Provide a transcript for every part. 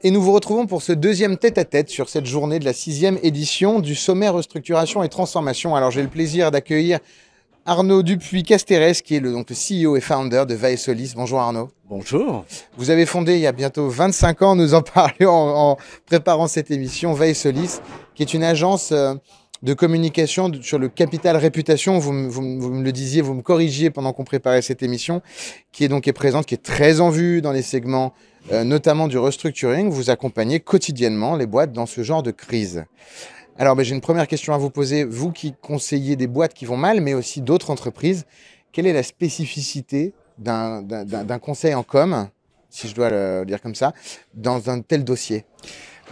Et nous vous retrouvons pour ce deuxième tête-à-tête sur cette journée de la 6e édition du sommet Restructuration et Transformation. Alors j'ai le plaisir d'accueillir Arnaud Dupuis-Casterès, qui est donc le CEO et founder de Vaesolis. Bonjour Arnaud. Bonjour. Vous avez fondé il y a bientôt 25 ans, nous en parlions en préparant cette émission, Vaesolis, qui est une agence de communication sur le capital réputation. Vous me le disiez, vous me corrigiez pendant qu'on préparait cette émission, qui est présente, qui est très en vue dans les segments, notamment du restructuring. Vous accompagnez quotidiennement les boîtes dans ce genre de crise. Alors, j'ai une première question à vous poser. Vous qui conseillez des boîtes qui vont mal, mais aussi d'autres entreprises, quelle est la spécificité d'un conseil en com, si je dois le dire comme ça, dans un tel dossier?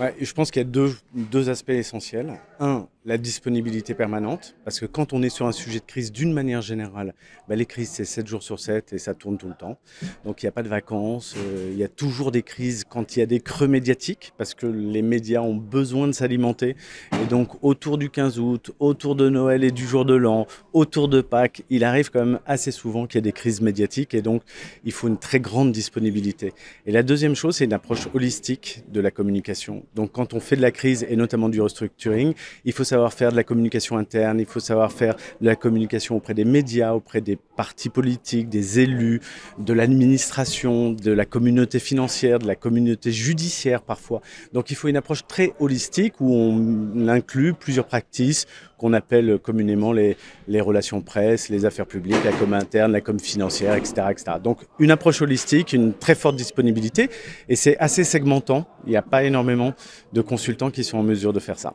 Ouais, je pense qu'il y a deux aspects essentiels. Un, la disponibilité permanente, parce que quand on est sur un sujet de crise d'une manière générale, les crises c'est 7 jours sur 7 et ça tourne tout le temps. Donc il n'y a pas de vacances, il y a toujours des crises quand il y a des creux médiatiques, parce que les médias ont besoin de s'alimenter. Et donc autour du 15 août, autour de Noël et du jour de l'an, autour de Pâques, il arrive quand même assez souvent qu'il y ait des crises médiatiques et donc il faut une très grande disponibilité. Et la deuxième chose, c'est une approche holistique de la communication. Donc quand on fait de la crise et notamment du restructuring, il faut savoir faire de la communication interne, il faut savoir faire de la communication auprès des médias, auprès des partis politiques, des élus, de l'administration, de la communauté financière, de la communauté judiciaire parfois. Donc il faut une approche très holistique où on inclut plusieurs pratiques qu'on appelle communément les relations presse, les affaires publiques, la com interne, la com financière, etc., etc. Donc une approche holistique, une très forte disponibilité et c'est assez segmentant. Il n'y a pas énormément de consultants qui sont en mesure de faire ça.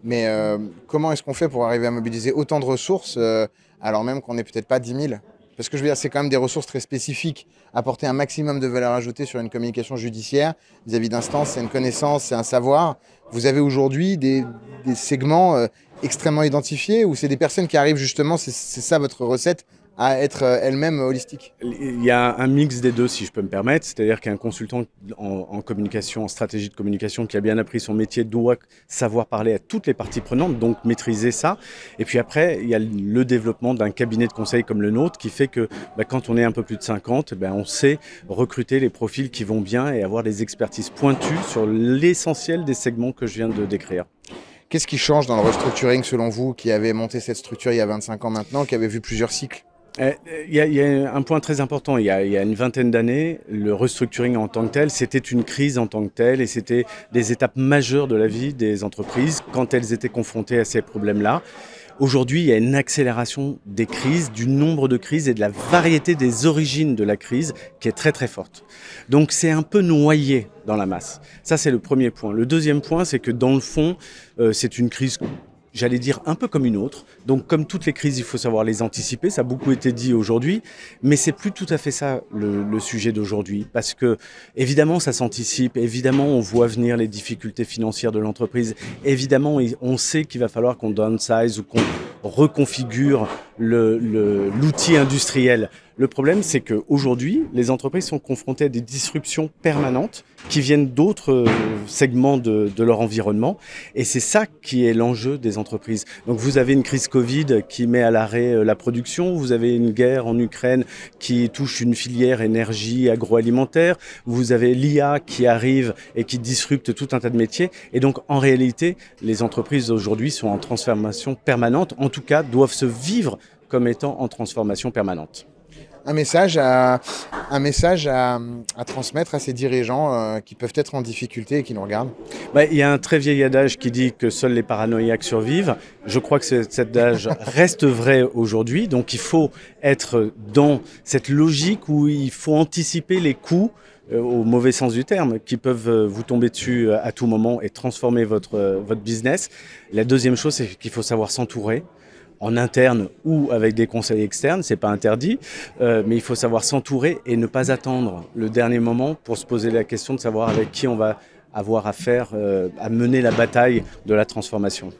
Mais comment est-ce qu'on fait pour arriver à mobiliser autant de ressources alors même qu'on n'est peut-être pas 10 000? Parce que je veux dire, c'est quand même des ressources très spécifiques. Apporter un maximum de valeur ajoutée sur une communication judiciaire vis-à-vis d'instances, c'est une connaissance, c'est un savoir. Vous avez aujourd'hui des segments extrêmement identifiés ou c'est des personnes qui arrivent justement, c'est ça votre recette, à être elles-mêmes holistiques? Il y a un mix des deux, si je peux me permettre. C'est-à-dire qu'un consultant en communication, en stratégie de communication, qui a bien appris son métier, doit savoir parler à toutes les parties prenantes, donc maîtriser ça. Et puis après, il y a le développement d'un cabinet de conseil comme le nôtre, qui fait que quand on est un peu plus de 50, on sait recruter les profils qui vont bien et avoir des expertises pointues sur l'essentiel des segments que je viens de décrire. Qu'est-ce qui change dans le restructuring selon vous, qui avez monté cette structure il y a 25 ans maintenant, qui avez vu plusieurs cycles? Il y a un point très important. Il y a une vingtaine d'années, le restructuring en tant que tel, c'était une crise en tant que telle et c'était des étapes majeures de la vie des entreprises quand elles étaient confrontées à ces problèmes-là. Aujourd'hui, il y a une accélération des crises, du nombre de crises et de la variété des origines de la crise qui est très très forte. Donc c'est un peu noyé dans la masse. Ça, c'est le premier point. Le deuxième point, c'est que dans le fond, c'est une crise, j'allais dire, un peu comme une autre. Donc, comme toutes les crises, il faut savoir les anticiper. Ça a beaucoup été dit aujourd'hui. Mais c'est plus tout à fait ça, le sujet d'aujourd'hui. Parce que, évidemment, ça s'anticipe. Évidemment, on voit venir les difficultés financières de l'entreprise. Évidemment, on sait qu'il va falloir qu'on downsize ou qu'on reconfigure l'outil industriel. Le problème, c'est qu'aujourd'hui, les entreprises sont confrontées à des disruptions permanentes qui viennent d'autres segments de leur environnement. Et c'est ça qui est l'enjeu des entreprises. Donc vous avez une crise Covid qui met à l'arrêt la production, vous avez une guerre en Ukraine qui touche une filière énergie agroalimentaire, vous avez l'IA qui arrive et qui disrupte tout un tas de métiers. Et donc en réalité, les entreprises aujourd'hui sont en transformation permanente, en tout cas doivent se vivre comme étant en transformation permanente. Un message à transmettre à ces dirigeants qui peuvent être en difficulté et qui nous regardent? Il y a un très vieil adage qui dit que seuls les paranoïaques survivent. Je crois que cet adage reste vrai aujourd'hui. Donc il faut être dans cette logique où il faut anticiper les coûts, au mauvais sens du terme, qui peuvent vous tomber dessus à tout moment et transformer votre business. La deuxième chose, c'est qu'il faut savoir s'entourer. En interne ou avec des conseils externes, c'est pas interdit, mais il faut savoir s'entourer et ne pas attendre le dernier moment pour se poser la question de savoir avec qui on va avoir affaire à mener la bataille de la transformation.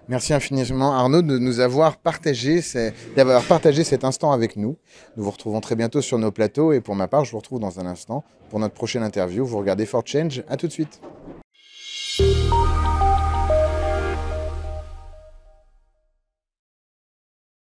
Merci infiniment Arnaud de nous avoir d'avoir partagé cet instant avec nous. Nous vous retrouvons très bientôt sur nos plateaux et pour ma part, je vous retrouve dans un instant pour notre prochaine interview. Vous regardez For Change, à tout de suite.